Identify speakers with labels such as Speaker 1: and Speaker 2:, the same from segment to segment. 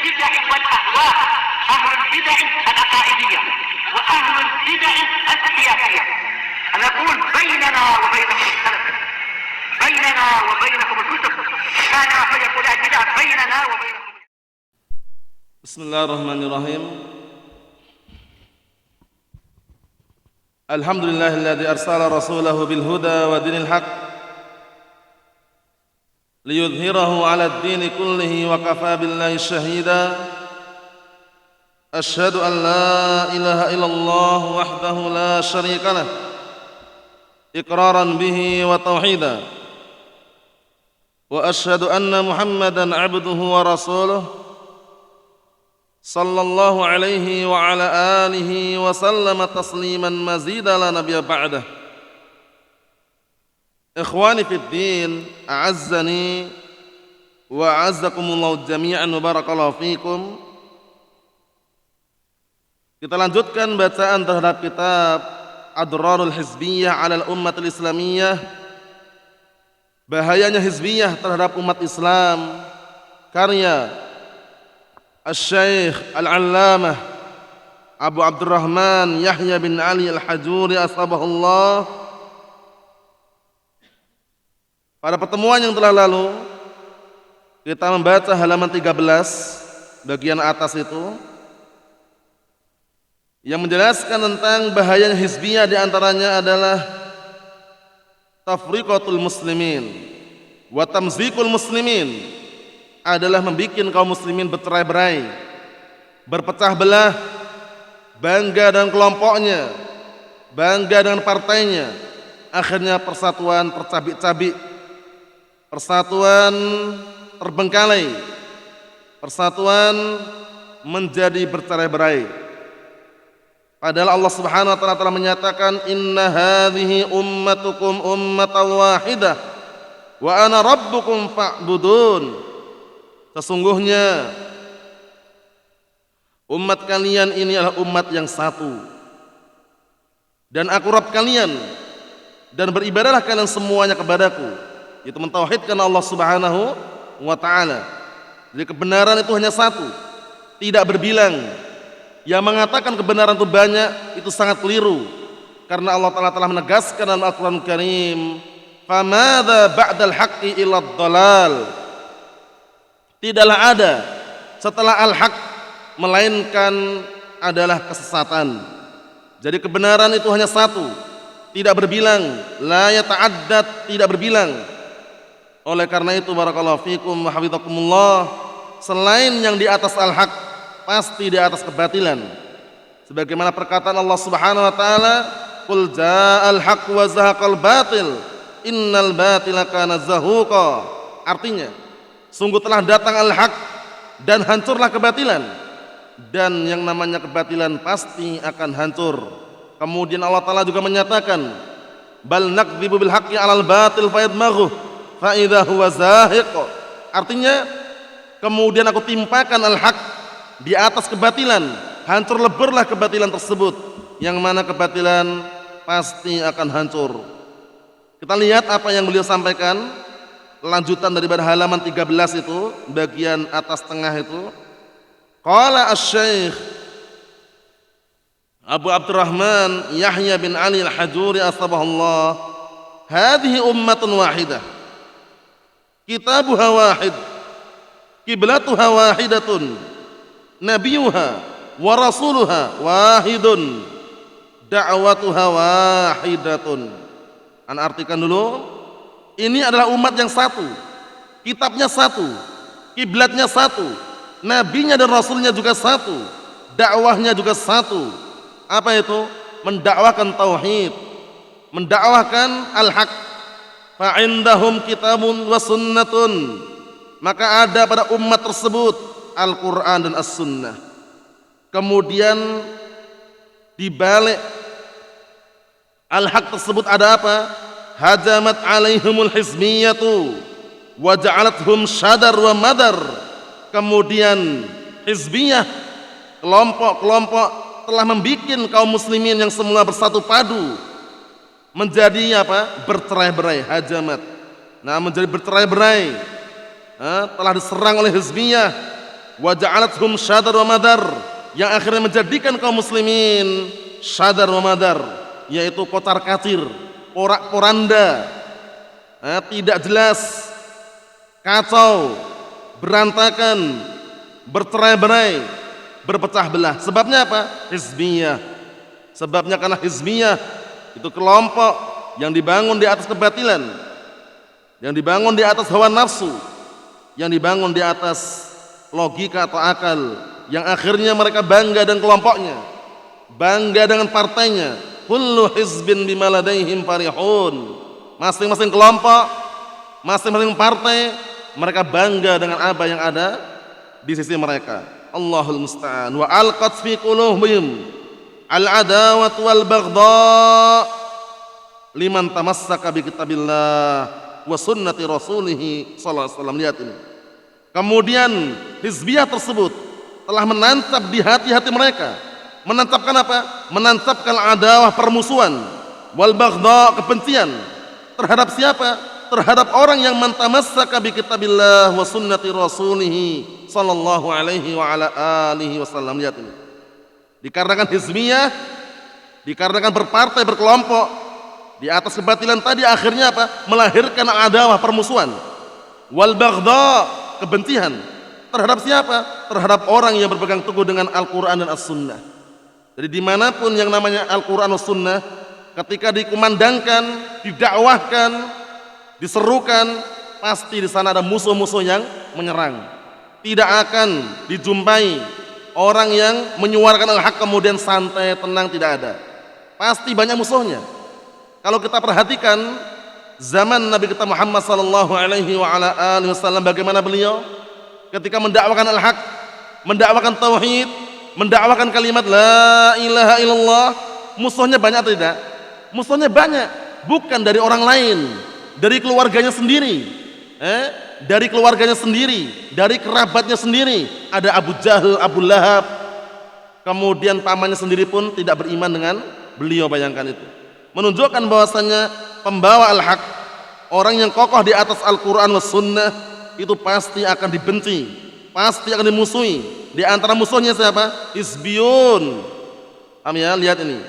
Speaker 1: البدع والأهواء، أهل البدع العقائدية وأهل البدع السياسية. أنا أقول بيننا وبينكم السلف، بيننا وبينكم الكتب، كان فيقول البدع بيننا وبينكم.
Speaker 2: بسم الله الرحمن الرحيم. الحمد لله الذي أرسل رسوله بالهدى ودين الحق ليظهره على الدين كله وكفى بالله شهيدا. أشهد أن لا إله إلا الله وحده لا شريك له إقرارا به وتوحيدا، وأشهد أن محمدا عبده ورسوله صلى الله عليه وعلى آله وسلم تسليما مزيدا لا نبي بعده. إخواني في الدين، أعزني وأعزكم الله جميعا وبارك الله فيكم. Kita lanjutkan bacaan terhadap kitab Adrarul Hizbiyah 'alal Ummatil Islamiyah, bahayanya hizbiyah terhadap umat Islam, karya Asy-Syaikh Al-Allamah Abu Abdurrahman Yahya bin Ali Al-Hajuri asbahullah. Pada pertemuan yang telah lalu kita membaca halaman 13 bagian atas itu yang menjelaskan tentang bahayanya hizbiyah. Di antaranya adalah tafriqatul muslimin wa tamzikul muslimin, adalah membuat kaum muslimin bercerai-berai, berpecah belah, bangga dengan kelompoknya, bangga dengan partainya, akhirnya persatuan tercabik-cabik, persatuan terbengkalai, persatuan menjadi bercerai-berai. Padahal Allah Subhanahu wa taala telah menyatakan, inna hadhihi ummatukum ummatan wahidah wa ana rabbukum fa'budun. Sesungguhnya umat kalian ini adalah umat yang satu dan aku Rabb kalian, dan beribadahlah kalian semuanya kepadaku. Itu mentauhidkan Allah Subhanahu wa taala. Jadi kebenaran itu hanya satu, tidak berbilang. Yang mengatakan kebenaran itu banyak, itu sangat keliru, karena Allah Ta'ala telah menegaskan dalam Al-Quran Karim, famadza ba'dal haqqi illa dhalal. Tidaklah ada setelah al-haq melainkan adalah kesesatan. Jadi kebenaran itu hanya satu, tidak berbilang, la yata'addad, tidak berbilang. Oleh karena itu barakallahu fikum wa hafizakumullah, selain yang di atas al-haq pasti di atas kebatilan. Sebagaimana perkataan Allah Subhanahu wa taala, qul ja'al haqq wa zahaqal batil innal batila kana zahuqa. Artinya, sungguh telah datang al-haq dan hancurlah kebatilan, dan yang namanya kebatilan pasti akan hancur. Kemudian Allah Ta'ala juga menyatakan, bal nakdzibu bil haqqi 'alal batil fayadmaghu fa idza huwa zahiq. Artinya, kemudian aku timpakan al-haq di atas kebatilan, hancur leburlah kebatilan tersebut, yang mana kebatilan pasti akan hancur. Kita lihat apa yang beliau sampaikan, lanjutan daripada halaman 13 itu, bagian atas tengah itu. Qala asy-Syaikh Abu Abdurrahman Yahya bin Ali Al-Hajuri asbahullah, hadhihi ummatun wahidah, kitabuha wahid, kiblatuha wahidatun, nabiyuha wa rasuluha wahidun, da'watuha wahidatun. Ana artikan dulu, ini adalah umat yang satu, kitabnya satu, kiblatnya satu, nabinya dan rasulnya juga satu, dakwahnya juga satu. Apa itu? Mendakwahkan tauhid, mendakwahkan al-haq. Fa'indahum kitabun wa sunnatun, maka ada pada umat tersebut Al-Quran dan As-Sunnah. Kemudian dibalik al-haq tersebut ada apa? Hajamat alaihimul hizmiyatu wa ja'alathum syadar wa madar. Kemudian hizbiyah, kelompok-kelompok, telah membuat kaum muslimin yang semula bersatu padu menjadi apa? Bercerai-berai. Hajamat, nah menjadi bercerai-berai. Telah diserang oleh hizbiyah, wa ja'alathum syadar wa madar, yang akhirnya menjadikan kaum muslimin syadar wa madar, yaitu kocar-kacir, porak-poranda, tidak jelas, kacau, berantakan, bercerai-berai, berpecah belah. Sebabnya apa? Hizbiyah. Sebabnya karena hizbiyah itu kelompok yang dibangun di atas kebatilan, yang dibangun di atas hawa nafsu, yang dibangun di atas logika atau akal, yang akhirnya mereka bangga dengan kelompoknya, bangga dengan partainya. Kullu hizbin bima ladaihim farihun. Masing-masing kelompok, masing-masing partai, mereka bangga dengan apa yang ada di sisi mereka. Allahul musta'an. Wa alqat fi qulubihim al-adawat wal baghdha liman tamassaka bi kitabillah wa sunnati rasulih sallallahu alaihi wasallam. Lihat ini. Kemudian hizbiyah tersebut telah menancap di hati-hati mereka. Menancapkan apa? Menancapkan adawah, permusuhan, wal baghdha, kebencian terhadap siapa? Terhadap orang yang mentamassaka bi kitabillah wa sunnati rasulih sallallahu alaihi wa ala alihi wasallam. Lihat ini. Dikarenakan hizbiyah, dikarenakan berpartai, berkelompok di atas kebatilan tadi, akhirnya apa? Melahirkan adawah, permusuhan, wal baghdha, kebencian terhadap siapa? Terhadap orang yang berpegang teguh dengan Al-Quran dan As-Sunnah. Jadi dimanapun yang namanya Al-Quran dan As-Sunnah, ketika dikumandangkan, didakwahkan, diserukan, pasti di sana ada musuh-musuh yang menyerang. Tidak akan dijumpai orang yang menyuarakan al-haq kemudian santai, tenang, tidak ada. Pasti banyak musuhnya. Kalau kita perhatikan zaman Nabi kita Muhammad sallallahu alaihi wa ala alihi wasallam, bagaimana beliau ketika mendakwakan al-haq, mendakwakan tauhid, mendakwakan kalimat la ilaha illallah, musuhnya banyak atau tidak? Musuhnya banyak, bukan dari orang lain, dari keluarganya sendiri. Dari keluarganya sendiri, dari kerabatnya sendiri. Ada Abu Jahal, Abu Lahab. Kemudian pamannya sendiri pun tidak beriman dengan beliau, bayangkan itu. Menunjukkan bahwasanya pembawa al-haq, orang yang kokoh di atas Al-Quran was sunnah, itu pasti akan dibenci, pasti akan dimusuhi. Di antara musuhnya siapa? Hizbiyun. Ya, lihat ini.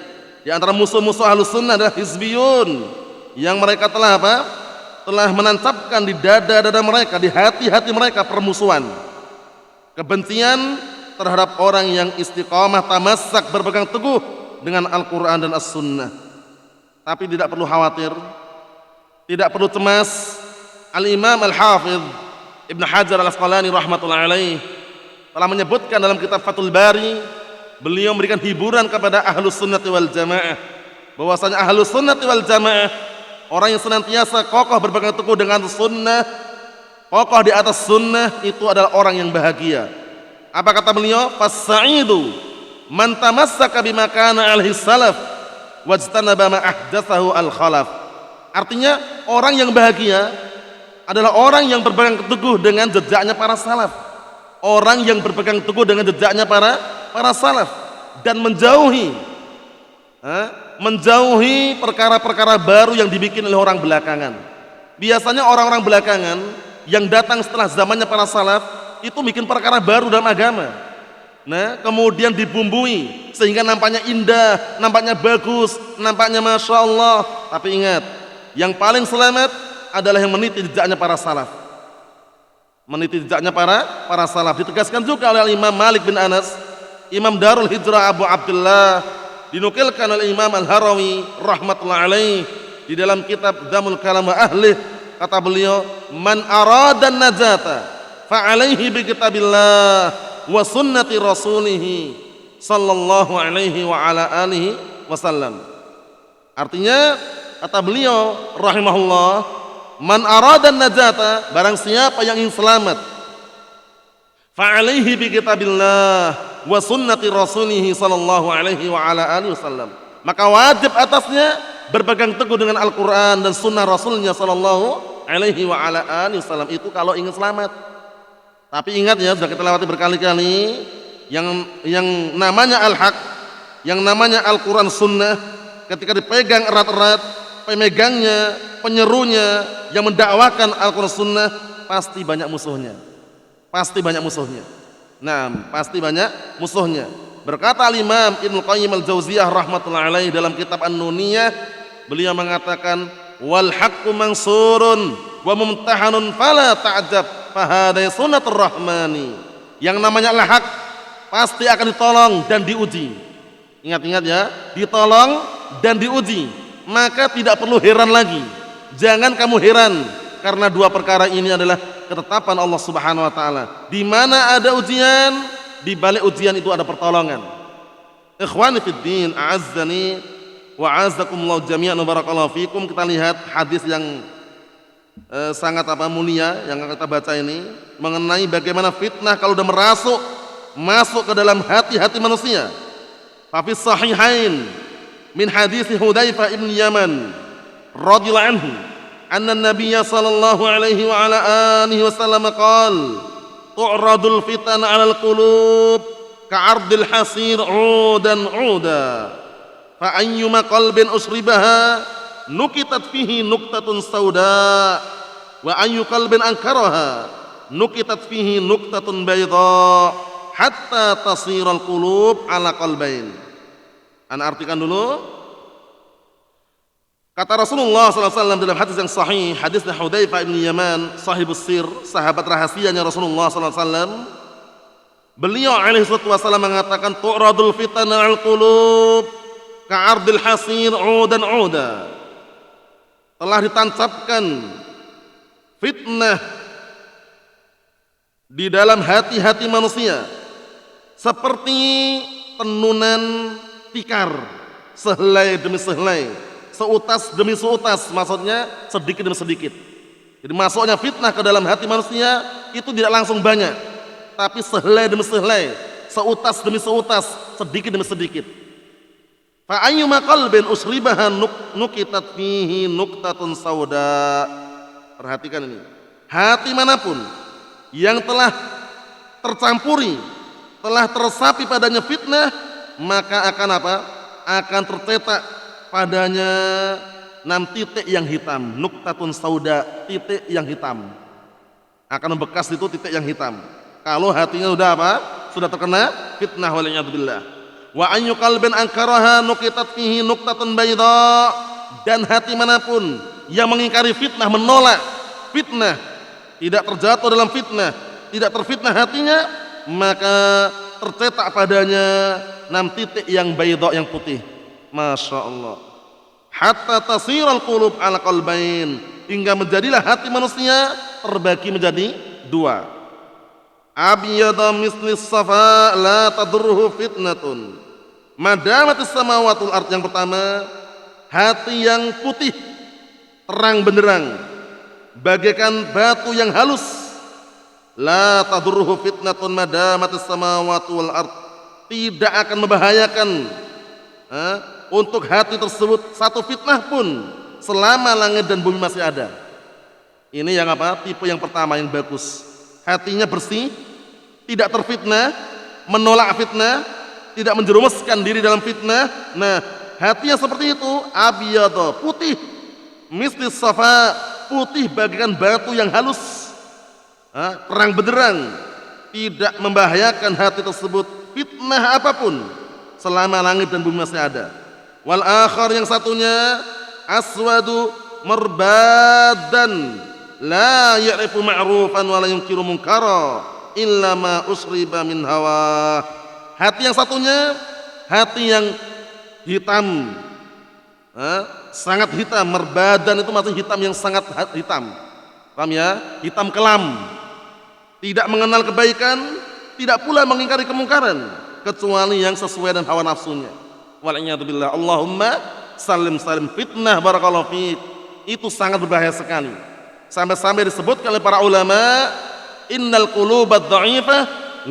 Speaker 2: Di antara musuh-musuh Ahlus Sunnah adalah hizbiyun, yang mereka telah apa? Telah menancapkan di dada-dada mereka, di hati-hati mereka permusuhan, kebencian terhadap orang yang istiqamah, tamassak, berpegang teguh dengan Al-Quran dan As-Sunnah. Tapi tidak perlu khawatir, tidak perlu cemas. Al-Imam Al-Hafidh Ibn Hajar Al-Asqalani rahmatullahi alaih telah menyebutkan dalam kitab Fathul Bari, beliau memberikan hiburan kepada Ahlus Sunnati wal Jamaah, bahwasanya Ahlus Sunnati wal Jamaah, orang yang senantiasa kokoh berpegang teguh dengan sunnah, kokoh di atas sunnah, itu adalah orang yang bahagia. Apa kata beliau? Fas-sa'idu man tamassaka bima kana alaihi salaf wajtanaba ma ahdatsahu al-khalaf. Artinya orang yang bahagia adalah orang yang berpegang teguh dengan jejaknya para salaf. Orang yang berpegang teguh dengan jejaknya para salaf dan menjauhi perkara-perkara baru yang dibikin oleh orang belakangan. Biasanya orang-orang belakangan yang datang setelah zamannya para salaf itu bikin perkara baru dalam agama. Nah, kemudian dibumbui sehingga nampaknya indah, nampaknya bagus, nampaknya masya Allah. Tapi ingat, yang paling selamat adalah yang meniti jejaknya para salaf. Meniti jejaknya para salaf. Ditegaskan juga oleh Imam Malik bin Anas, Imam Darul Hijrah Abu Abdullah, dinukilkan oleh Imam Al-Harawi rahmatullah alaih di dalam kitab Dzamul Kalam wa Ahlih, kata beliau, man arada najata fa alaihi bi kitabillah wa sunnati rasulih sallallahu alaihi wa ala alihi wasallam. Artinya kata beliau rahimahullah, man arada najata, barang siapa yang ingin selamat, fa alaihi bi kitabillah wa sunnati rasulih sallallahu alaihi wa ala alihi wasallam, maka wajib atasnya berpegang teguh dengan Al-Quran dan sunnah Rasulnya sallallahu alaihi wa ala alihi wasallam. Itu kalau ingin selamat. Tapi ingat ya, sudah kita lewati berkali-kali, yang namanya al-haq, yang namanya Al-Quran sunnah, ketika dipegang erat-erat, pemegangnya, penyerunya, yang mendakwakan Al-Quran sunnah, pasti banyak musuhnya. Pasti banyak musuhnya. Nah, pasti banyak musuhnya. Berkata Imam Ibnu Qayyim al-Jauziyah rahmatullahi alaih dalam kitab An-Nuniyah, beliau mengatakan wal haqqu mansurun wa mumtahanun fala ta'jab fa hadha sunnatur rahmani. Yang namanya al-haq pasti akan ditolong dan diuji. Ingat-ingat ya, ditolong dan diuji. Maka tidak perlu heran lagi. Jangan kamu heran karena dua perkara ini adalah ketetapan Allah Subhanahu wa taala. Di mana ada ujian, di balik ujian itu ada pertolongan. Ikhwani fid din, a'azzani wa a'azzakumullah jami'an barakallahu fikum. Kita lihat hadis yang sangat mulia yang kita baca ini mengenai bagaimana fitnah kalau sudah masuk ke dalam hati-hati manusia. Fa fi sahihain min hadis Hudzaifah ibn Yaman radhiyallahu anhu anna an-nabiy sallallahu alaihi wa ala alihi wasallam qala tu'radul fitan 'alal qulub ka'ardil hasir 'udan 'uda fa ayyuma qalbin usribaha nukitat fihi nuktatun sauda wa ayyu qalbin ankaraha nukitat fihi nuktatun bayda hatta tasiral qulub 'ala qalbain. Ana artikan dulu. Kata Rasulullah SAW dalam hadis yang sahih, hadisnya Hudzaifah bin Yaman, sahibus sir, sahabat rahasianya Rasulullah SAW. Beliau alaihi wasallam mengatakan, tu'radul fitana al qulub ka'ardil hasir 'udan 'uda. Telah ditancapkan fitnah di dalam hati-hati manusia seperti tenunan tikar, sehelai demi sehelai, seutas demi seutas, maksudnya sedikit demi sedikit. Jadi masuknya fitnah ke dalam hati manusia itu tidak langsung banyak, tapi sehelai demi sehelai, seutas demi seutas, sedikit demi sedikit. Fa ayyuma qalbin usribaha nukitat fihi nuktatun sauda. Perhatikan ini. Hati manapun yang telah tercampuri, telah tersapi padanya fitnah, maka akan apa? Akan tercetak padanya 6 titik yang hitam, nuktatun sauda, titik yang hitam. Akan membekas itu titik yang hitam. Kalau hatinya sudah apa? Sudah terkena fitnah waliyadzubillah. Wa ayyu qalbin ankaraha nukitat fihi nuktatun bayda. Dan hati manapun yang mengingkari fitnah, menolak fitnah, tidak terjatuh dalam fitnah, tidak terfitnah hatinya, maka tercetak padanya 6 titik yang bayda, yang putih. Masya Allah. Hatta tasiral qulub ala qalbain, hingga menjadilah hati manusia terbagi menjadi 2. Abyada mislis safa la tadurruhu fitnatun madamatis samawatul ard. Yang pertama, hati yang putih terang benderang bagaikan batu yang halus. La tadurruhu fitnatun madamatis samawatul ard, tidak akan membahayakan untuk hati tersebut satu fitnah pun selama langit dan bumi masih ada. Ini yang apa? Tipe yang pertama yang bagus. Hatinya bersih, tidak terfitnah, menolak fitnah, tidak menjerumuskan diri dalam fitnah. Nah, hati yang seperti itu abyadha, putih, mislis safa, putih bagaikan batu yang halus, terang benderang, tidak membahayakan hati tersebut fitnah apapun selama langit dan bumi masih ada. Wal akhar, yang satunya aswadu merbadan la ya'rifu ma'rufan wa la yunkiru munkara illa ma usriba min hawa. Hati yang satunya hati yang hitam, sangat hitam. Merbadan itu maksudnya hitam yang sangat hitam, paham ya? Hitam kelam, tidak mengenal kebaikan, tidak pula mengingkari kemungkaran kecuali yang sesuai dengan hawa nafsunya. Wal'iyadzubillah. Allahumma salim salim. Fitnah barakallahu fiik itu sangat berbahaya sekali. Sampai-sampai disebutkan oleh para ulama, innal qulubad dha'ifah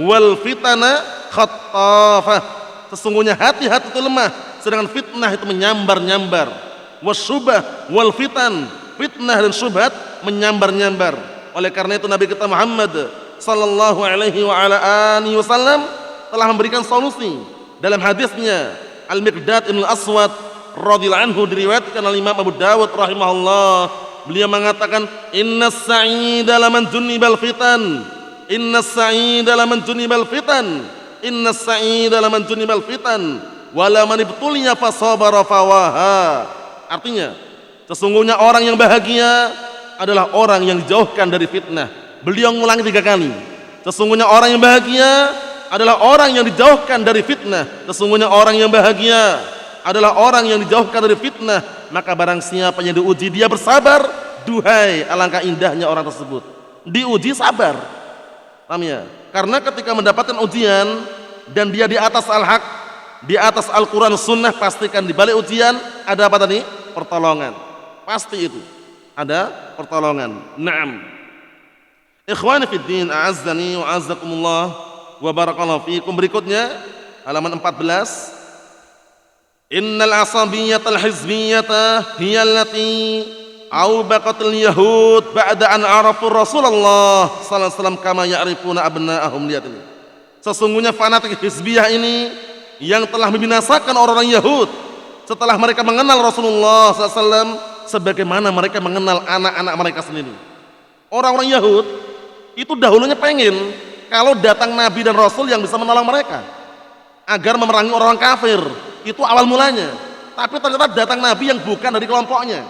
Speaker 2: wal fitana khattafah. Sesungguhnya hati-hati itu lemah, sedangkan fitnah itu menyambar-nyambar. Wasyubah wal fitan, fitnah dan syubhat menyambar-nyambar. Oleh karena itu Nabi kita Muhammad sallallahu alaihi wa ala alihi wasallam telah memberikan solusi dalam hadisnya Al-Miqdad ibn Al-Aswad radhiyallahu anhu, diriwayatkan oleh Imam Abu Dawud rahimahullah. Beliau mengatakan, innas sa'ida laman junnibal fitan Innas sa'ida laman junibal fitan. Innas sa'ida laman junibal fitan. Wala man ibtuliya fasabara fawaha. Artinya, sesungguhnya orang yang bahagia adalah orang yang dijauhkan dari fitnah. Beliau mengulangi 3 kali. Sesungguhnya orang yang bahagia adalah orang yang dijauhkan dari fitnah. Sesungguhnya orang yang bahagia adalah orang yang dijauhkan dari fitnah. Maka barang siapa yang diuji dia bersabar, duhai alangkah indahnya orang tersebut. Diuji sabar. Paham ya? Karena ketika mendapatkan ujian dan dia di atas al-haq, di atas Al-Quran Sunnah, pastikan di balik ujian ada apa tadi? Pertolongan. Pasti itu. Ada pertolongan. Naam. Ikhwani fid din, a'azzani wa a'azzakumullah wa barakallahu fiikum. Berikutnya halaman 14. Innal asabiyyatal hizbiyyata hiya allati awbaqatil yahud ba'da an arafu Rasulullah sallallahu alaihi wasallam kama ya'rifuna abna'ahum. Lihat ini. Sesungguhnya fanatik hizbiyah ini yang telah membinasakan orang-orang Yahud setelah mereka mengenal Rasulullah SAW sebagaimana mereka mengenal anak-anak mereka sendiri. Orang-orang Yahud itu dahulunya pengen kalau datang Nabi dan Rasul yang bisa menolong mereka agar memerangi orang-orang kafir. Itu awal mulanya. Tapi ternyata datang Nabi yang bukan dari kelompoknya,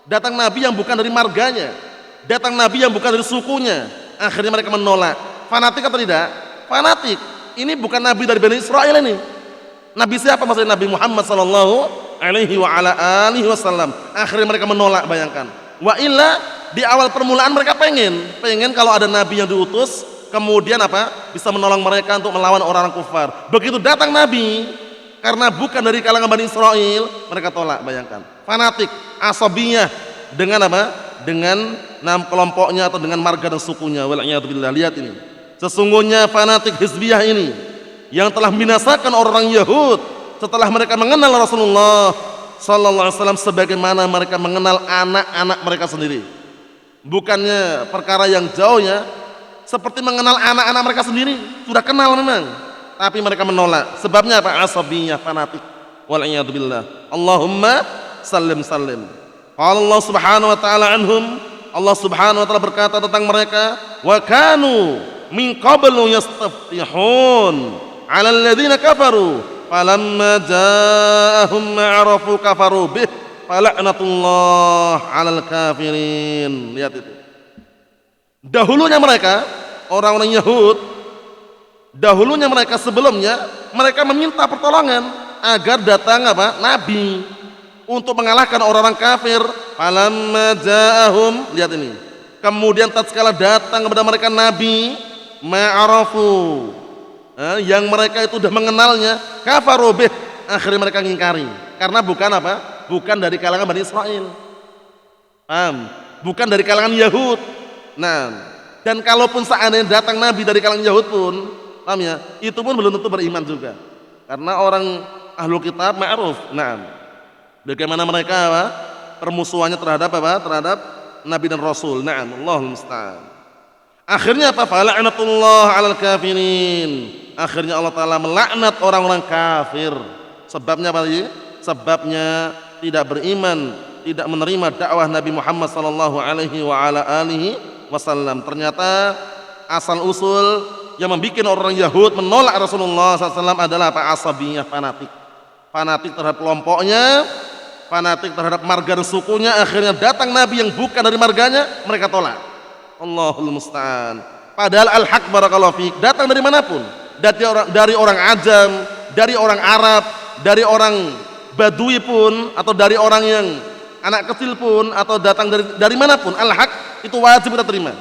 Speaker 2: datang Nabi yang bukan dari marganya, datang Nabi yang bukan dari sukunya. Akhirnya mereka menolak. Fanatik atau tidak? Fanatik. Ini bukan Nabi dari Bani Israel ini. Nabi siapa? Maksudnya Nabi Muhammad sallallahu alaihi wa ala alihi wasallam. Akhirnya mereka menolak, bayangkan. Wa illa di awal permulaan mereka pengen kalau ada Nabi yang diutus kemudian apa? Bisa menolong mereka untuk melawan orang-orang kufar. Begitu datang Nabi karena bukan dari kalangan Bani Israel, mereka tolak, bayangkan. Fanatik, asabiyah dengan apa? Dengan kelompoknya atau dengan marga dan sukunya. Wal'iyadzubillah. Lihat ini. Sesungguhnya fanatik hizbiyah ini yang telah membinasakan orang Yahud setelah mereka mengenal Rasulullah sallallahu alaihi wasallam sebagaimana mereka mengenal anak-anak mereka sendiri. Bukannya perkara yang jauh ya, seperti mengenal anak-anak mereka sendiri, sudah kenal memang, tapi mereka menolak. Sebabnya apa? Asabiyah, fanatik. Wal'iyadzubillah. Allahumma sallim sallim. Qala Allah Subhanahu wa taala anhum, Allah Subhanahu wa taala berkata tentang mereka, wa kanu min qablu yastaftihun 'ala alladziina kafaru falamma jaa'ahum ma'arafu kafaru bih fala'natullah 'alal kafirin. Lihat itu. Dahulunya mereka orang-orang Yahud, dahulunya mereka sebelumnya mereka meminta pertolongan agar datang apa? Nabi untuk mengalahkan orang-orang kafir. Falamma ja'ahum, lihat ini. Kemudian tatkala datang kepada mereka Nabi, ma'arafu, yang mereka itu sudah mengenalnya, kafaru bih, akhirnya mereka ngingkari karena bukan apa? Bukan dari kalangan Bani Israel. Paham? Bukan dari kalangan Yahud. Nah, dan kalaupun seandainya datang Nabi dari kalangan Yahud pun, paham ya? Itu pun belum tentu beriman juga. Karena orang Ahlul Kitab ma'ruf. Nah, bagaimana mereka apa? Permusuhannya terhadap apa? Terhadap Nabi dan Rasul. Na'am, Allahul musta'an. Akhirnya apa? Fala'natullah 'alal kafirin. Akhirnya Allah Ta'ala melaknat orang-orang kafir. Sebabnya apa lagi? Sebabnya tidak beriman, tidak menerima dakwah Nabi Muhammad sallallahu alaihi wa ala alihi wasallam. Ternyata asal usul yang membuat orang Yahud menolak Rasulullah SAW adalah apa? Asabiyah, fanatik. Fanatik terhadap kelompoknya, fanatik terhadap marga dan sukunya. Akhirnya datang Nabi yang bukan dari marganya, mereka tolak. Allahul musta'an. Padahal al-haq barakallahu fiik datang dari manapun, dari orang Ajam, dari orang Arab, dari orang Badui pun, atau dari orang yang anak kecil pun, atau datang dari manapun, al-haq itu wajib kita terima.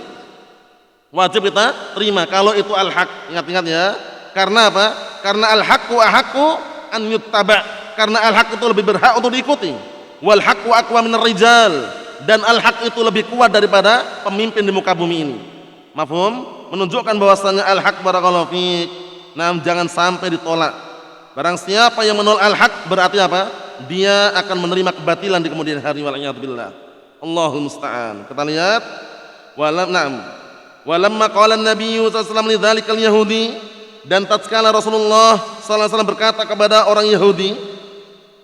Speaker 2: Wajib kita terima kalau itu al-haq. Ingat-ingat ya. Karena apa? Karena al-haqqu ahaqqu an yuttaba. Karena al-haq itu lebih berhak untuk diikuti. Wal haqqu aqwa minar rijal. Dan al-haq itu lebih kuat daripada pemimpin di muka bumi ini. Mafhum? Menunjukkan bahwasanya al-haq barakallahu fiik. Nah, jangan sampai ditolak. Barang siapa yang menolak al-haq berarti apa? Dia akan menerima kebatilan di kemudian hari. Wal'iyadzubillah. Allahul musta'an. Kita lihat. Walamma qala an-nabiy sallallahu alaihi wasallam lidzalikal yahudi, dan tatkala Rasulullah sallallahu alaihi wasallam berkata kepada orang Yahudi,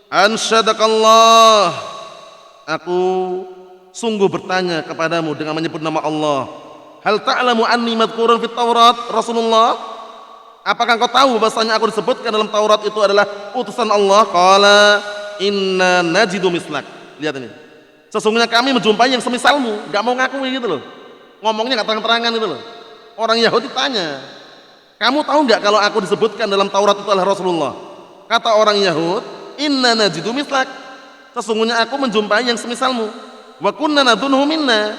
Speaker 2: ansyadakallah, aku sungguh bertanya kepadamu dengan menyebut nama Allah. Hal ta'lamu anni madhkurun fit Taurat Rasulullah? Apakah engkau tahu bahwasanya aku disebutkan dalam Taurat itu adalah utusan Allah? Qala inna najidu mislak. Lihat ini. Sesungguhnya kami menjumpai yang semisalmu, enggak mau ngakui gitu loh. Ngomongnya enggak terang-terangan gitu loh. Orang Yahudi tanya, "Kamu tahu enggak kalau aku disebutkan dalam Taurat itu adalah Rasulullah?" Kata orang Yahud, "Inna najidu mislak." Sesungguhnya aku menjumpai yang semisalmu. Wa kunna nadhunhu minna,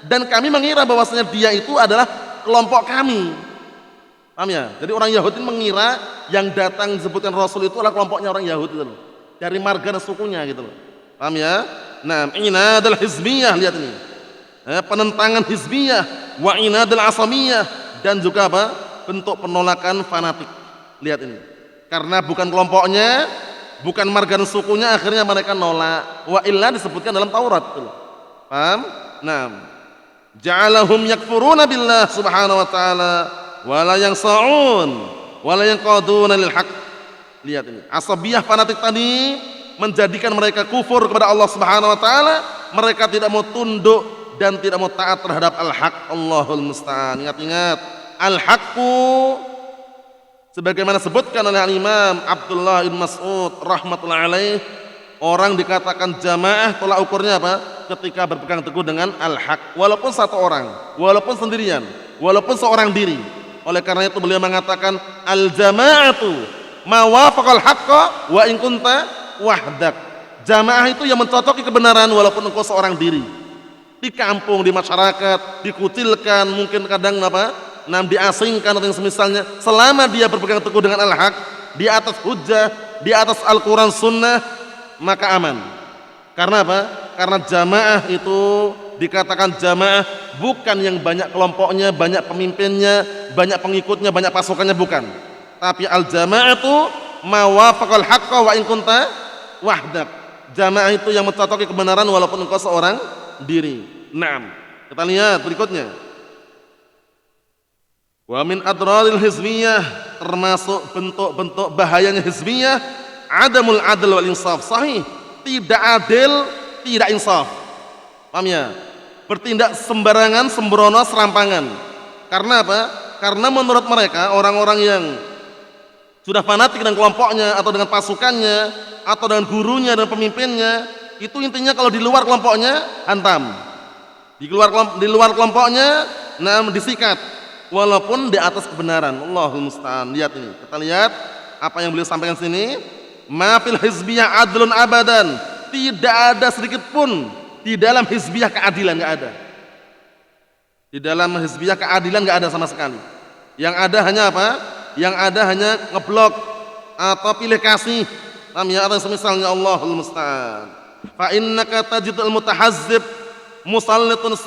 Speaker 2: dan kami mengira bahwasanya dia itu adalah kelompok kami. Paham ya? Jadi orang Yahudi mengira yang datang disebutkan Rasul itu adalah kelompoknya orang Yahudi itu loh. Dari marga dan sukunya gitu loh. Paham ya? Nah, inadul hizbiyah, lihat ini. Penentangan hizbiyah, wa inadul asamiyah, dan juga apa? Bentuk penolakan fanatik. Lihat ini. Karena bukan kelompoknya, bukan marga dan sukunya, akhirnya mereka nolak. Wa illa disebutkan dalam Taurat itu. Paham? Nah, ja'alahum yakfuruna billah subhanahu wa ta'ala wala yansa'un wala yanqaduna lil haqq. Lihat ini. Asabiyah fanatik tadi menjadikan mereka kufur kepada Allah subhanahu wa ta'ala. Mereka tidak mau tunduk dan tidak mau taat terhadap al-haq. Allahul musta'an. Ingat-ingat, al-haqqu sebagaimana sebutkan oleh Imam Abdullah bin Mas'ud rahmatullahi alaih, orang dikatakan jamaah tolak ukurnya apa? Ketika berpegang teguh dengan al-haq, walaupun satu orang, walaupun sendirian, walaupun seorang diri. Oleh karena itu beliau mengatakan al-jama'atu ma wafaqal haqqa wa in kunta wahdak. Jamaah itu yang mencocoki kebenaran walaupun engkau seorang diri. Di kampung, di masyarakat, dikucilkan, mungkin kadang apa? Diasingkan atau yang semisalnya, selama dia berpegang teguh dengan al-haq, di atas hujjah, di atas Al-Quran Sunnah, maka aman. Karena apa? Karena jamaah itu dikatakan jamaah bukan yang banyak kelompoknya, banyak pemimpinnya, banyak pengikutnya, banyak pasukannya, bukan. Tapi al-jama'atu ma wafaqal haqqa wa in kunta wahdak. Jamaah itu yang mencocoki kebenaran walaupun engkau seorang diri. Naam. Kita lihat berikutnya. Wa min adraril hizbiyah, termasuk bentuk-bentuk bahayanya hizbiyah, adamul adl wal insaf. Sahih, tidak adil, tidak insaf. Paham ya? Bertindak sembarangan, sembrono, serampangan. Karena apa? Karena menurut mereka orang-orang yang sudah fanatik dengan kelompoknya atau dengan pasukannya atau dengan gurunya dan pemimpinnya, itu intinya kalau di luar kelompoknya hantam. Di luar kelompoknya disikat. Walaupun di atas kebenaran. Allahul musta'an. Lihat ini. Kita lihat apa yang beliau sampaikan sini. Ma fil hizbiyah adlun abadan. Tidak ada sedikit pun di dalam hizbiyah keadilan, enggak ada. Di dalam hizbiyah keadilan enggak ada sama sekali. Yang ada hanya apa? Yang ada hanya ngeblok atau pilih kasih. Namanya atau semisalnya. Allahul musta'an. Fa innaka tajidul mutahazzib musallitun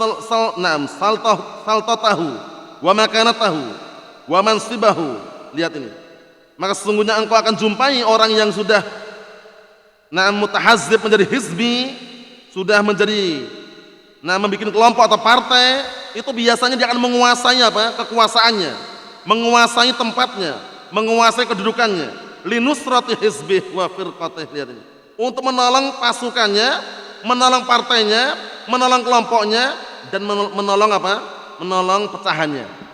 Speaker 2: saltatahu wa makanatahu wa mansibahu. Lihat ini. Maka sesungguhnya engkau akan jumpai orang yang sudah mutahazzib, menjadi hizbi, sudah menjadi membuat kelompok atau partai, itu biasanya dia akan menguasai apa? Kekuasaannya, menguasai tempatnya, menguasai kedudukannya. Linusrati hizbih wa firqatih. Lihat ini. Untuk menolong pasukannya, menolong partainya, menolong kelompoknya, dan menolong apa? Menolong pecahannya.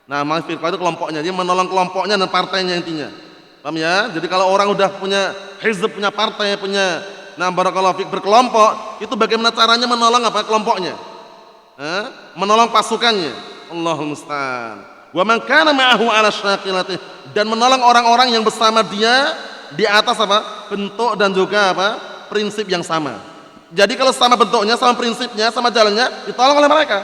Speaker 2: Nah, firqah itu kelompoknya, dia menolong kelompoknya dan partainya intinya. Paham ya? Jadi kalau orang udah punya hizb, punya partai, punya barakallahu fik, berkelompok, itu bagaimana caranya menolong apa? Kelompoknya. Menolong pasukannya. Allahul musta'an. Wa man kana ma'ahu 'ala syaqilatih, dan menolong orang-orang yang bersama dia di atas apa? Bentuk dan juga apa? Prinsip yang sama. Jadi kalau sama bentuknya, sama prinsipnya, sama jalannya, ditolong oleh mereka.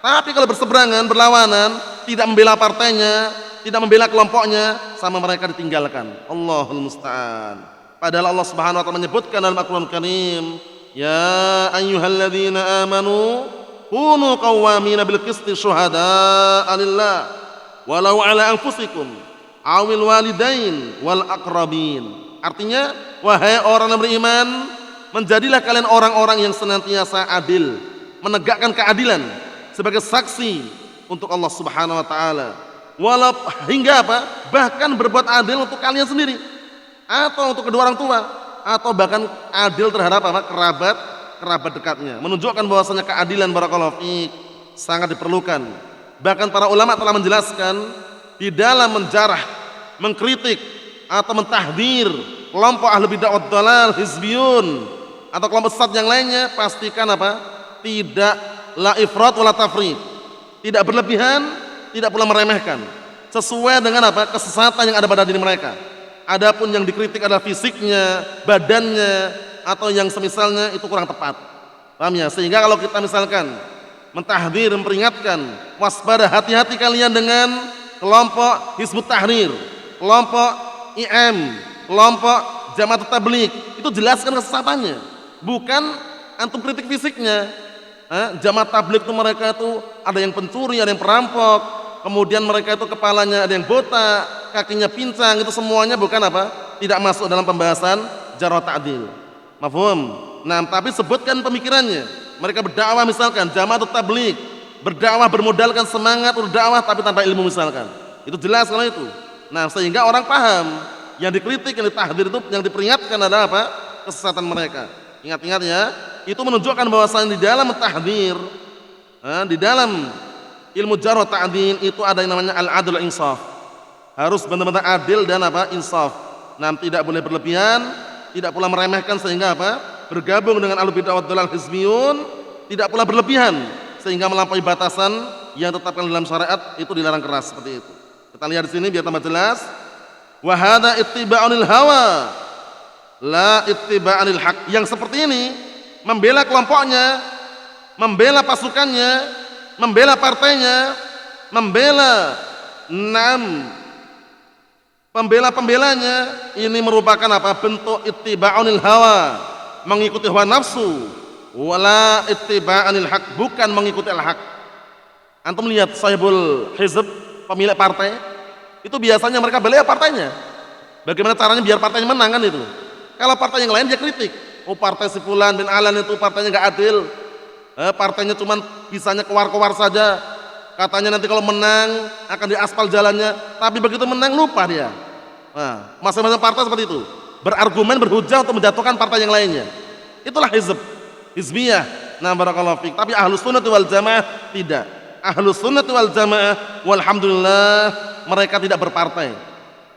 Speaker 2: Tapi kalau berseberangan, berlawanan, tidak membela partainya, tidak membela kelompoknya, sama mereka ditinggalkan. Allahul musta'an. Padahal Allah Subhanahu wa taala menyebutkan dalam Al-Qur'an Karim, ya ayyuhalladzina amanu kunu qawwamina bil qisti syuhada'a lillah walau ala anfusikum awil walidain wal aqrabin. Artinya, wahai orang yang beriman, menjadilah kalian orang-orang yang senantiasa adil, menegakkan keadilan sebagai saksi untuk Allah Subhanahu wa taala. Hingga apa? Bahkan berbuat adil untuk kalian sendiri atau untuk kedua orang tua, atau bahkan adil terhadap apa? Kerabat dekatnya. Menunjukkan bahwasanya keadilan barakallahu fiik sangat diperlukan. Bahkan para ulama telah menjelaskan di dalam menjarah, mengkritik atau mentahdir kelompok ahli bid'ah wad dhalal, hizbiyun atau kelompok sesat yang lainnya, pastikan apa? Tidak la ifrat wala tafrit. Tidak berlebihan, tidak pula meremehkan. Sesuai dengan apa? Kesesatan yang ada pada diri mereka. Adapun yang dikritik adalah fisiknya, badannya, atau yang semisalnya, itu kurang tepat. Paham ya? Sehingga kalau kita misalkan mentahdir, memperingatkan, waspada, hati-hati kalian dengan kelompok Hizbut Tahrir, kelompok IM, kelompok Jamaah Tabligh, itu jelaskan kesesatannya. Bukan antum kritik fisiknya. Jamaah Tabligh itu mereka itu ada yang pencuri, ada yang perampok, kemudian mereka itu kepalanya ada yang botak, kakinya pincang, itu semuanya bukan apa? Tidak masuk dalam pembahasan jarh wa ta'dil. Mafhum? Nah, tapi sebutkan pemikirannya. Mereka berdakwah misalkan Jamaah Tabligh, berdakwah bermodalkan semangat berdakwah tapi tanpa ilmu misalkan. Itu jelas kalau itu. Nah, sehingga orang paham yang dikritik, yang ditahdir itu, yang diperingatkan adalah apa? Kesesatan mereka. Ingat-ingat ya, itu menunjukkan bahwasanya di dalam tahdir, di dalam ilmu jarh wa ta'dil itu ada yang namanya al-adl insaf. Harus benar-benar adil dan apa? Insaf. Nah, tidak boleh berlebihan, tidak pula meremehkan sehingga apa? Bergabung dengan ahlu bid'ah wad dhalal hizbiyun, tidak pula berlebihan sehingga melampaui batasan yang ditetapkan dalam syariat, itu dilarang keras seperti itu. Kita lihat di sini biar tambah jelas. Wa hadza ittiba'unil hawa la ittiba'anil haq. Yang seperti ini membela kelompoknya, membela pasukannya, membela partainya, membela pembelanya, ini merupakan apa? Bentuk ittiba'unil hawa, mengikuti hawa nafsu, wala ittiba'anil haq, bukan mengikuti al-haq. Antum lihat sahibul hizb, pemilik partai, itu biasanya mereka bela partainya. Bagaimana caranya biar partainya menang kan itu. Kalau partai yang lain dia kritik. Oh, partai si fulan bin alan itu partainya enggak adil. Partainya cuma bisanya kewar-kewar saja. Katanya nanti kalau menang akan diaspal jalannya, tapi begitu menang lupa dia. Nah, masing-masing partai seperti itu. Berargumen, berhujah untuk menjatuhkan partai yang lainnya. Itulah hizbiyah. Nah, barakallahu fiik. Tapi ahlus sunnah wal jamaah tidak. Ahlus sunnah wal jamaah walhamdulillah mereka tidak berpartai.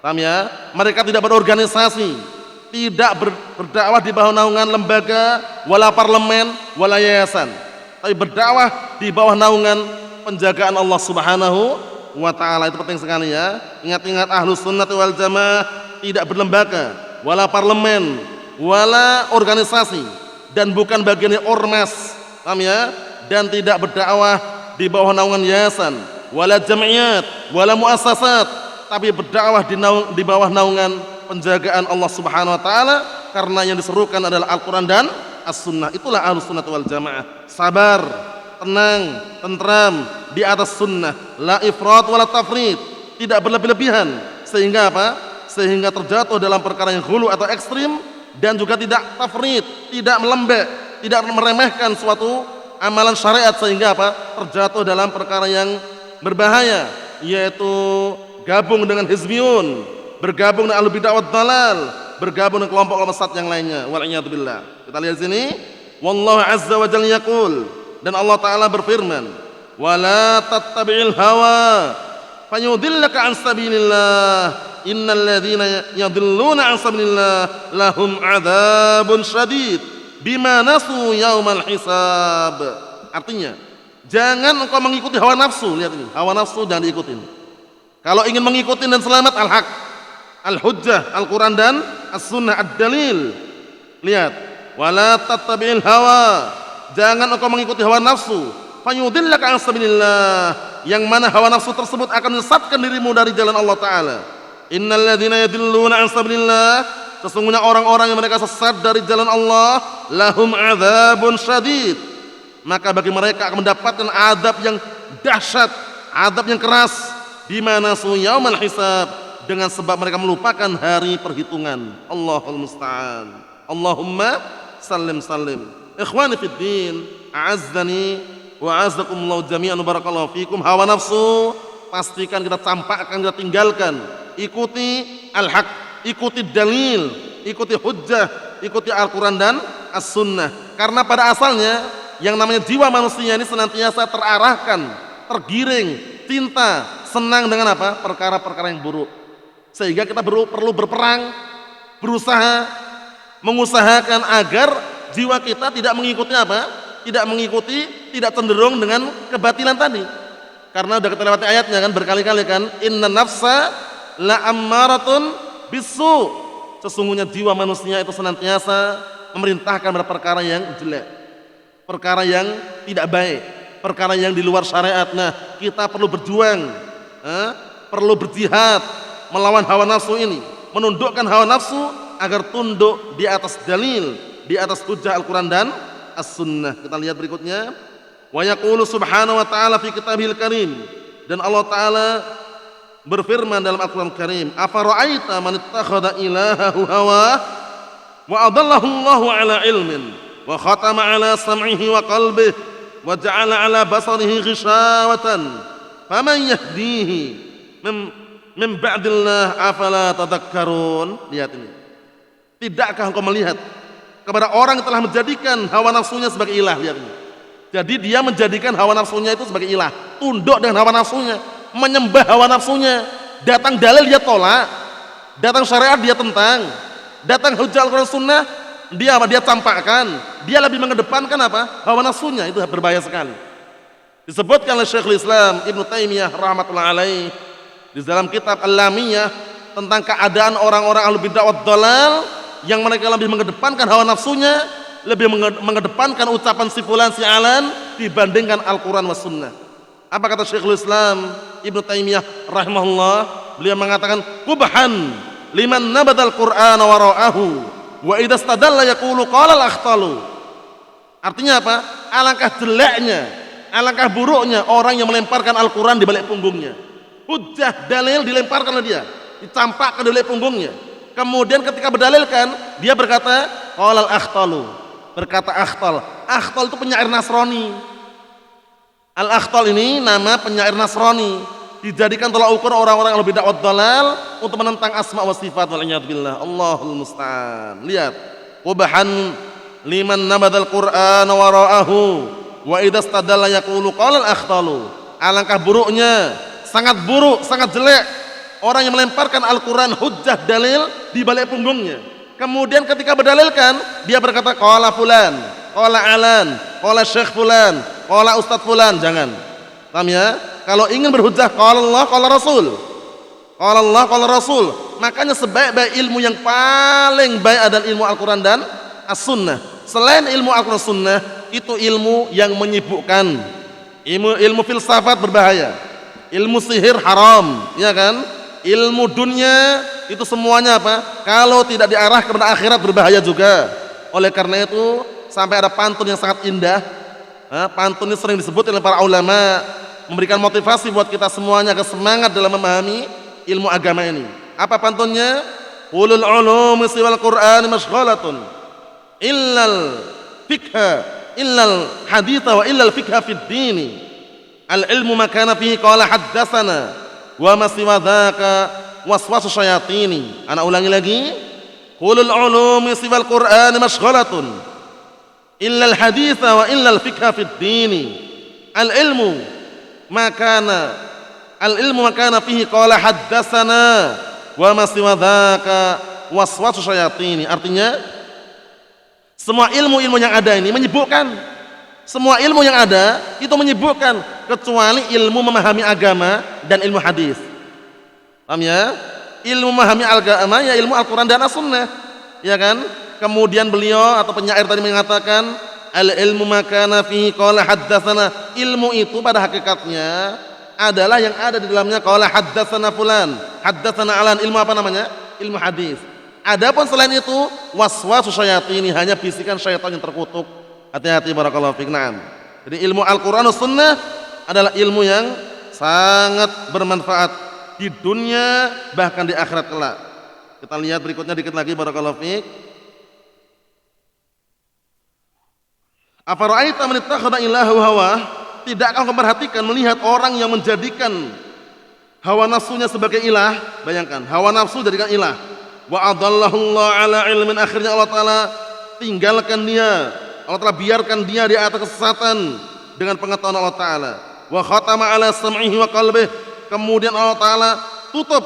Speaker 2: Paham ya? Mereka tidak berorganisasi, tidak berdakwah di bawah naungan lembaga, wala parlemen, wala yayasan. Tapi berdakwah di bawah naungan penjagaan Allah Subhanahu wa taala. Itu penting sekali ya. Ingat-ingat ahlus sunnah wal jamaah tidak berlembaga, wala parlemen, wala organisasi, dan bukan bagian ormas. Paham ya? Dan tidak berdakwah di bawah naungan yayasan, wala jam'iyat, wala muassasat, tapi berdakwah di bawah naungan penjagaan Allah Subhanahu wa taala, karena yang diserukan adalah Al-Qur'an dan As-Sunnah. Itulah Ahlus Sunnah wal Jamaah. Sabar, tenang, tentram di atas sunnah, la ifrat wala tafrit, tidak berlebih-lebihan sehingga apa? Sehingga terjatuh dalam perkara yang ghulu atau ekstrim, dan juga tidak tafrit, tidak melembek, tidak meremehkan suatu amalan syariat sehingga apa? Terjatuh dalam perkara yang berbahaya, yaitu gabung dengan hizbiyun, bergabung dengan ahlu bid'ah wad dhalal, bergabung dengan kelompok-kelompok sesat yang lainnya. Wal'iyadu billah. Kita lihat sini, wallahu azza wa jalla yaqul, dan Allah taala berfirman, wala tattabi'il hawa fayudillaka an sabilillah, innal ladzina yadhilluna an sabilillah lahum adzabun syadid bima nasu yaumal hisab. Artinya, jangan engkau mengikuti hawa nafsu. Lihat ini, hawa nafsu jangan diikutin. Kalau ingin mengikuti dan selamat, al-haq, al-hujjah, Al-Quran dan as-sunnah, ad-dalil. Lihat, wala tattabi'il hawa, jangan engkau mengikuti hawa nafsu, fayudillaka an sabilillah, yang mana hawa nafsu tersebut akan menyesatkan dirimu dari jalan Allah taala. Innal ladzina yadilluna an sabilillah, sesungguhnya orang-orang yang mereka sesat dari jalan Allah, lahum adzabun syadid, maka bagi mereka akan mendapatkan azab yang dahsyat, azab yang keras, bima nasu yaumal hisab, dengan sebab mereka melupakan hari perhitungan. Allahul musta'an. Allahumma sallim sallim. Ikhwani fid din, a'azzani wa a'azzakumullahu jami'an, barakallahu fikum. Hawa nafsu pastikan kita campakkan, kita tinggalkan. Ikuti al-haq, ikuti dalil, ikuti hujjah, ikuti Al-Quran dan As-Sunnah. Karena pada asalnya yang namanya jiwa manusia ini senantiasa terarahkan, tergiring, cinta, senang dengan apa? Perkara-perkara yang buruk. Sehingga kita perlu berperang, berusaha, mengusahakan agar jiwa kita tidak mengikuti apa? Tidak mengikuti, tidak cenderung dengan kebatilan tadi. Karena udah kita lewati ayatnya kan berkali-kali kan, inna nafsa la ammaratun bisu. Sesungguhnya jiwa manusia itu senantiasa memerintahkan pada perkara yang jelek, perkara yang tidak baik, perkara yang di luar syariat. Nah, kita perlu berjuang, perlu berjihad melawan hawa nafsu ini, menundukkan hawa nafsu agar tunduk di atas dalil, di atas hujjah Al-Quran dan As-Sunnah. Kita lihat berikutnya. Wa yaqulu subhanahu wa ta'ala fi kitabihil karim, dan Allah Ta'ala berfirman dalam Al-Quran Karim, afara'aita man ittakhadha ilahahu hawah wa adallahu Allahu ala ilmin wa khatama ala sam'ihi wa qalbihi wa ja'ala ala basarihi ghishawatan faman yahdihi min ba'dillah afala tadhakkarun. Lihat ini. Tidakkah engkau melihat kepada orang yang telah menjadikan hawa nafsunya sebagai ilah? Lihat ini. Jadi dia menjadikan hawa nafsunya itu sebagai ilah, tunduk dengan hawa nafsunya, menyembah hawa nafsunya. Datang dalil dia tolak, datang syariat dia tentang, datang hujjah Al-Quran Sunnah dia apa? Dia campakkan. Dia lebih mengedepankan apa? Hawa nafsunya. Itu berbahaya sekali. Disebutkan oleh Syekhul Islam Ibnu Taimiyah rahmatullah alaih di dalam kitab Al-Lamiyah tentang keadaan orang-orang ahlu bid'ah wad dhalal yang mereka lebih mengedepankan hawa nafsunya, lebih mengedepankan ucapan si fulan si alan dibandingkan Al-Quran was Sunnah. Apa kata Syekhul Islam Ibnu Taimiyah rahimahullah? Beliau mengatakan, kubhan liman nabadal Qur'an wa ra'ahu wa idza istadalla yaqulu qala al-akhtalu. Artinya apa? Alangkah jeleknya, alangkah buruknya orang yang melemparkan Al-Quran di balik punggungnya. Hujjah dalil dilemparkan oleh dia, dicampakkan di balik punggungnya. Kemudian ketika berdalilkan, dia berkata qala al-akhtalu, berkata akhtal. Akhtal itu penyair Nasrani. Al-Akhtal ini nama penyair Nasrani, dijadikan tolak ukur orang-orang yang lebih dakwah dalal untuk menentang asma wa sifat wal iyad billah. Allahul musta'an. Lihat, qubhan liman nabadal Qur'an wa ra'ahu wa idza istadalla yaqulu qala al-akhtalu. Alangkah buruknya, sangat buruk, sangat jelek orang yang melemparkan Al-Quran hujjah dalil di balik punggungnya. Kemudian ketika berdalilkan, dia berkata qala fulan, qala alan, qala syekh fulan, qala ustadz fulan. Jangan. Paham ya? Kalau ingin berhujjah qala Allah, qala Rasul. Qala Allah, qala Rasul. Makanya sebaik-baik ilmu yang paling baik adalah ilmu Al-Quran dan As-Sunnah. Selain ilmu Al-Quran Sunnah, itu ilmu yang menyibukkan. Ilmu filsafat berbahaya. Ilmu sihir haram, ya kan? Ilmu dunia itu semuanya apa? Kalau tidak diarah kepada akhirat berbahaya juga. Oleh karena itu sampai ada pantun yang sangat indah. Pantun ini sering disebut oleh para ulama, memberikan motivasi buat kita semuanya agar semangat dalam memahami ilmu agama ini. Apa pantunnya? Ulul ulumi siwal Qur'an mashghalatun illal fikha illal haditha wa illal fikha fid dini. Al ilmu makana fihi qala haddatsana wa ma siwa dzaka waswasu syayatini. Ana ulangi lagi. Qulul ulumi siwal Qur'an mashghalatun illal haditha wa illal fikha fid dini. Al ilmu makana fihi qala haddatsana wa ma siwa dzaka waswasu syayatini. Artinya semua ilmu-ilmu yang ada ini menyibukkan. Semua ilmu yang ada itu menyibukkan kecuali ilmu memahami agama dan ilmu hadis. Paham ya? Ilmu memahami agama ya ilmu Al-Quran dan As-Sunnah, ya kan? Kemudian beliau atau penyair tadi mengatakan al-ilmu makana fihi qala haddatsana. Ilmu itu pada hakikatnya adalah yang ada di dalamnya qala haddatsana fulan, haddatsana alan. Ilmu apa namanya? Ilmu hadis. Adapun selain itu waswasu syayatini, hanya bisikan syaitan yang terkutuk. Hati-hati barakallahu fiik. Naam. Jadi ilmu Al-Qur'an dan Sunnah adalah ilmu yang sangat bermanfaat di dunia bahkan di akhirat kelak. Kita lihat berikutnya dikit lagi barakallahu fiik. Afara'aita man ittakhadha ilahahu hawah? Tidakkah engkau memperhatikan melihat orang yang menjadikan hawa nafsunya sebagai ilah? Bayangkan, hawa nafsu jadikan ilah. Wa adallahu Allah ala ilmin, akhirnya Allah Ta'ala tinggalkan dia, Allah telah biarkan dia di atas kesesatan dengan pengetahuan Allah Ta'ala. Wa khatama ala sam'ihi wa qalbih. Kemudian Allah Ta'ala tutup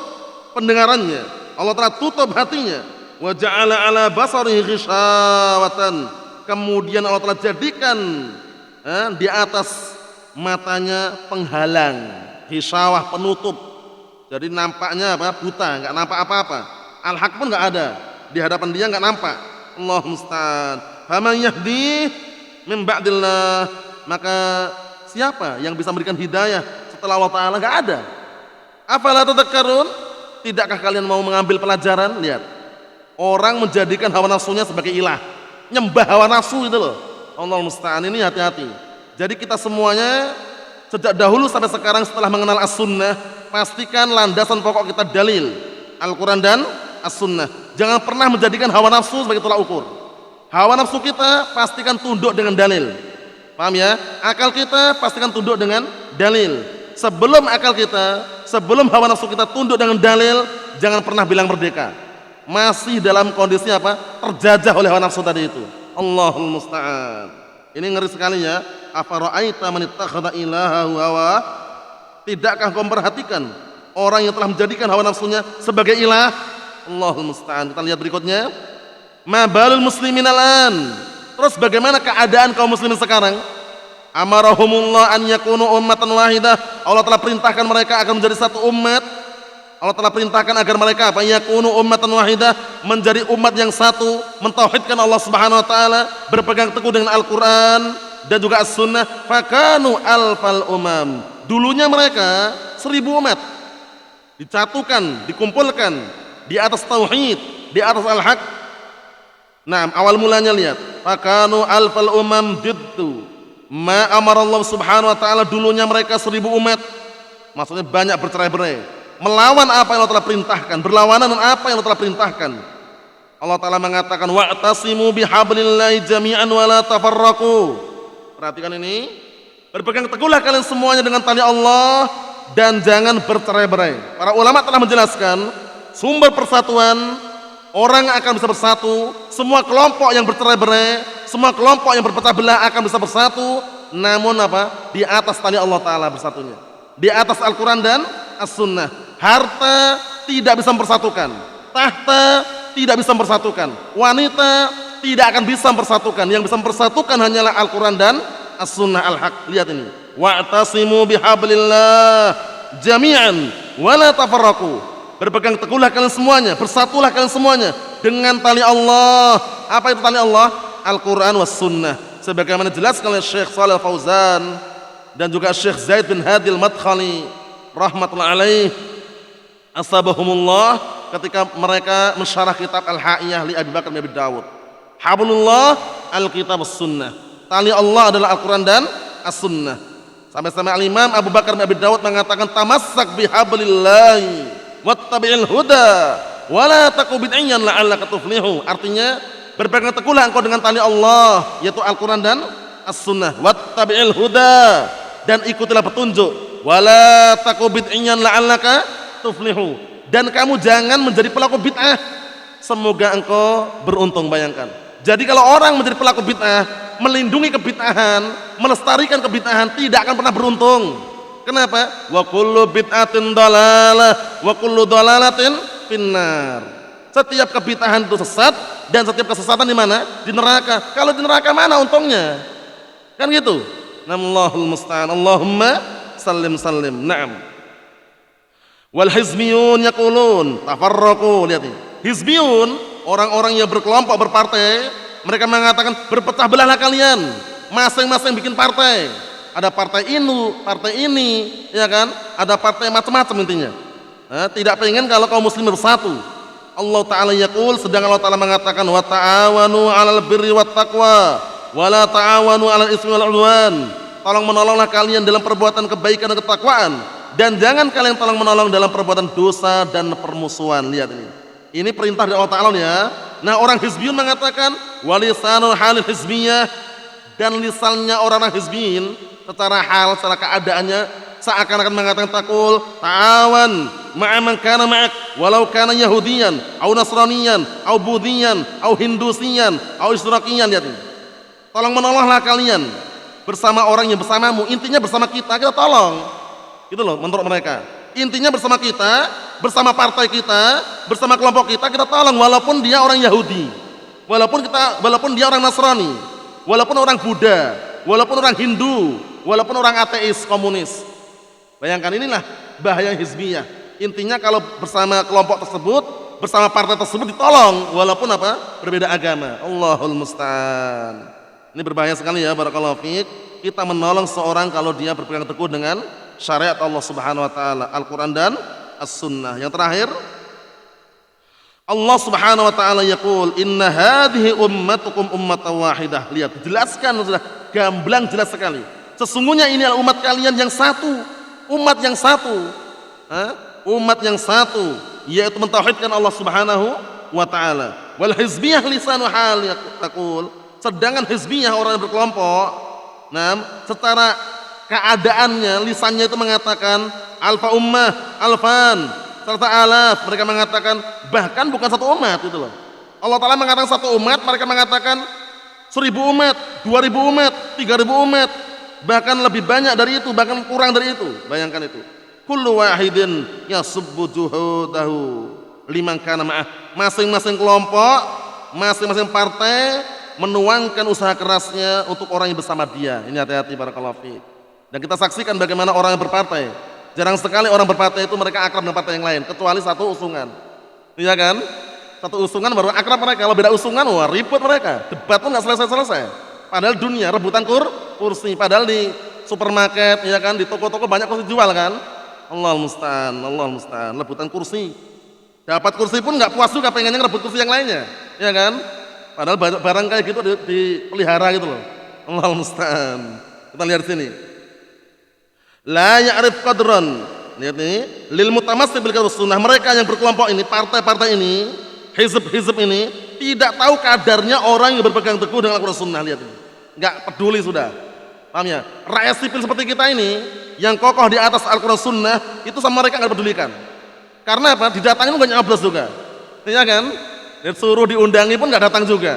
Speaker 2: pendengarannya, Allah Ta'ala tutup hatinya. Wa ja'ala ala basarihi ghishawatan. Kemudian Allah Ta'ala jadikan di atas matanya penghalang, ghishawah, penutup. Jadi nampaknya apa? Buta, nggak nampak apa-apa. Al-haq pun nggak ada di hadapan dia, nggak nampak. Allahu musta'an. Faman yahdi min ba'dillah. Maka siapa yang bisa memberikan hidayah setelah Allah Ta'ala? Nggak ada. Afala tadhakkarun? Tidakkah kalian mau mengambil pelajaran? Lihat, orang menjadikan hawa nafsunya sebagai ilah, nyembah hawa nafsu itu loh. Allahu musta'an. Ini hati-hati. Jadi kita semuanya sejak dahulu sampai sekarang setelah mengenal as-sunnah, pastikan landasan pokok kita dalil Al-Quran dan as-sunnah. Jangan pernah menjadikan hawa nafsu sebagai tolak ukur. Hawa nafsu kita pastikan tunduk dengan dalil. Paham ya? Akal kita pastikan tunduk dengan dalil. Sebelum akal kita, sebelum hawa nafsu kita tunduk dengan dalil, jangan pernah bilang merdeka. Masih dalam kondisi apa? Terjajah oleh hawa nafsu tadi itu. Allahul musta'an. Ini ngeri sekali ya. Afara'aita man ittakhadha ilahahu hawa? Tidakkah kau memperhatikan orang yang telah menjadikan hawa nafsunya sebagai ilah? Allahul musta'an. Kita lihat berikutnya. Ma balul muslimin al-an. Terus bagaimana keadaan kaum muslimin sekarang? Amarahumullah an yakunu ummatan wahidah. Allah telah perintahkan mereka agar menjadi satu umat. Allah telah perintahkan agar mereka apa? Yakunu ummatan wahidah, menjadi umat yang satu, mentauhidkan Allah Subhanahu wa taala, berpegang teguh dengan Al-Qur'an dan juga As-Sunnah. Fakanu alfal umam. Dulunya mereka 1000 umat. Dicatukan, dikumpulkan di atas tauhid, di atas al-haq. Nah, awal mulanya lihat. Fakanu alfal umam jiddu ma amarallahu subhanahu wa ta'ala. Dulunya mereka 1000 umat. Maksudnya banyak bercerai-berai, melawan apa yang Allah telah perintahkan, berlawanan dengan apa yang Allah telah perintahkan. Allah Ta'ala mengatakan wa'tasimu bihablillahi jami'an wa la tafarraqu. Perhatikan ini. Berpegang teguhlah kalian semuanya dengan tali Allah dan jangan bercerai-berai. Para ulama telah menjelaskan sumber persatuan. Orang akan bisa bersatu, semua kelompok yang bercerai-berai, semua kelompok yang berpecah belah akan bisa bersatu, namun apa? Di atas tali Allah Ta'ala bersatunya, di atas Al-Quran dan As-Sunnah. Harta tidak bisa mempersatukan, tahta tidak bisa mempersatukan, wanita tidak akan bisa mempersatukan. Yang bisa mempersatukan hanyalah Al-Quran dan As-Sunnah al-Haq. Lihat ini. Wa'tasimu bihablillah jami'an wa la tafarraqu. Berpegang teguhlah kalian semuanya, bersatulah kalian semuanya dengan tali Allah. Apa itu tali Allah? Al-Quran was Sunnah. Sebagaimana dijelaskan oleh Syekh Shalih Fauzan dan juga Syekh Zaid bin Hadi al-Madkhali rahmatullahi alaih asabahumullah, ketika mereka mensyarah kitab Al-Ha'iyah li Abi Bakar bin Abi Dawud. Hablullah al-kitab as-sunnah. Tali Allah adalah Al-Quran dan as-sunnah. Sampai-sampai Al-Imam Abu Bakar bin Abi Dawud mengatakan tamassak bihablillahi wattabi'il huda wala taku bid'iyyan la'allaka tuflihu. Artinya berpegang teguhlah engkau dengan tali Allah, yaitu Al-Quran dan As-Sunnah. Wattabi'il huda, dan ikutilah petunjuk. Wala taku bid'iyyan la'allaka tuflihu, dan kamu jangan menjadi pelaku bid'ah, semoga engkau beruntung. Bayangkan. Jadi kalau orang menjadi pelaku bid'ah, melindungi kebid'ahan, melestarikan kebid'ahan, tidak akan pernah beruntung. Kenapa? Wa kullu bid'atin dalalah wa kullu dalalatin finnar. Setiap kebid'ahan itu sesat dan setiap kesesatan di mana? Di neraka. Kalau di neraka mana untungnya? Kan gitu. Allahul musta'an. Allahumma sallim sallim. Naam. Wal hizbiyun yaqulun tafarraqu. Lihat ini. Hizbiyun, orang-orang yang berkelompok, berpartai, mereka mengatakan berpecah belahlah kalian. Masing-masing bikin partai. Ada partai ini, ya kan? Ada partai macam-macam intinya. Tidak pengen kalau kaum muslim bersatu. Allah Ta'ala yaqul, sedang Allah Ta'ala mengatakan wa ta'awanu 'alal birri wat taqwa wa la ta'awanu 'alal ismi wal 'udwan. Tolong menolonglah kalian dalam perbuatan kebaikan dan ketakwaan, dan jangan kalian tolong menolong dalam perbuatan dosa dan permusuhan. Lihat ini. Ini perintah dari Allah Ta'ala ya. Nah, orang hizbiyun mengatakan walisanul halil hizbiyah, dan lisannya orang-orang hizbiyin secara hal, secara keadaannya seakan-akan mengatakan takul ta'awan ma'aman kana ma'ak walau kana yahudiyan au nasraniyan au budiyan au hindusiyan au israqiyan. Lihat ini. Tolong menolonglah kalian bersama orang yang bersamamu. Intinya bersama kita tolong. Gitu loh menurut mereka. Intinya bersama kita, bersama partai kita, bersama kelompok kita tolong walaupun dia orang Yahudi. Walaupun dia orang Nasrani, walaupun orang Buddha, walaupun orang Hindu, walaupun orang ateis, komunis. Bayangkan inilah bahaya hizbiyah. Intinya kalau bersama kelompok tersebut, bersama partai tersebut ditolong walaupun berbeda agama. Allahul musta'an. Ini berbahaya sekali ya, barakallahu fiik. Kita menolong seorang kalau dia berpegang teguh dengan syariat Allah Subhanahu wa taala, Al-Qur'an dan As-Sunnah. Yang terakhir, Allah Subhanahu wa taala yaqul, "Inna hadhihi ummatukum ummatan wahidah." Lihat, dijelaskan sudah gamblang jelas sekali. Sesungguhnya ini adalah umat kalian yang satu, umat yang satu. Umat yang satu, yaitu mentauhidkan Allah Subhanahu wa taala. Wal hizbiyah lisanu hal yaqul. Sedangkan hizbiyah orang yang berkelompok, secara keadaannya lisannya itu mengatakan alfa ummah, alfan, serta alaf. Mereka mengatakan bahkan bukan satu umat itu loh. Allah Ta'ala mengatakan satu umat, mereka mengatakan 1000 umat, 2000 umat, 3000 umat, bahkan lebih banyak dari itu, bahkan kurang dari itu. Bayangkan itu. Kullu wahidin yasubbu juhudahu liman kana ma'ah. Masing-masing kelompok, masing-masing partai menuangkan usaha kerasnya untuk orang yang bersama dia. Ini hati-hati barakallahu fiik. Dan kita saksikan bagaimana orang yang berpartai. Jarang sekali orang berpartai itu mereka akrab dengan partai yang lain, kecuali satu usungan. Iya kan? Satu usungan baru akrab mereka. Kalau beda usungan, wah ribut mereka. Debat pun nggak selesai-selesai. Padahal dunia rebutan kursi. Padahal di supermarket, ya kan, di toko-toko banyak kursi jual kan. Allahul musta'an, Allahul musta'an. Rebutan kursi. Dapat kursi pun nggak puas juga, pengennya ngerebut kursi yang lainnya, ya kan? Padahal barang kayak gitu dipelihara gitu loh. Allahul musta'an. Kita lihat sini. La ya'rif qadran. Lihat nih, lil mutamassik bil sunnah. Mereka yang berkelompok ini, partai-partai ini, hizb-hizb ini tidak tahu kadarnya orang yang berpegang teguh dengan Al-Qur'an Sunnah. Lihat ini. Enggak peduli sudah. Paham ya? Rakyat sipil seperti kita ini yang kokoh di atas Al-Qur'an Sunnah itu sama mereka enggak pedulikan. Karena apa? Didatangin enggak nyoblos juga. Iya kan? Suruh diundangi pun nggak datang juga.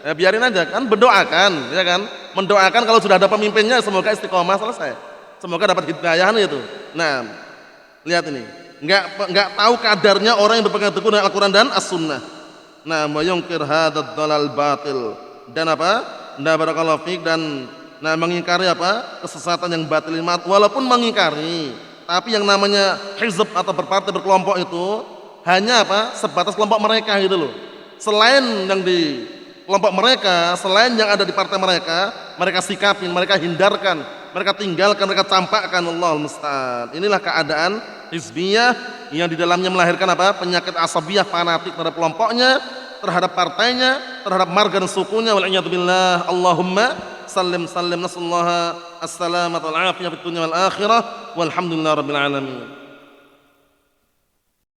Speaker 2: Ya, biarin aja kan, mendoakan, ya kan? Mendoakan kalau sudah ada pemimpinnya semoga istiqomah selesai. Semoga dapat hidayah itu. Nah, lihat ini, nggak tahu kadarnya orang yang berpegang teguh dengan Al-Qur'an dan As-Sunnah. Nah, mayungkir hadzal dalal batil dan Nah, barakallahu fiik dan mengingkari kesesatan yang batil. Walaupun mengingkari, tapi yang namanya hizb atau berpartai berkelompok itu hanya sebatas kelompok mereka gitu loh. Selain yang di kelompok mereka, selain yang ada di partai mereka sikapin, mereka hindarkan, mereka tinggalkan, mereka campakkan. Allahul musta'an. Inilah keadaan hizbiyah yang di dalamnya melahirkan penyakit asabiyah fanatik terhadap kelompoknya, terhadap partainya, terhadap marga dan sukunya. Wal-iyadu billah. Allahumma sallim nasallaha as-salamata wal afiyah fid dunya wal akhirah. Walhamdulillah rabbil alamin.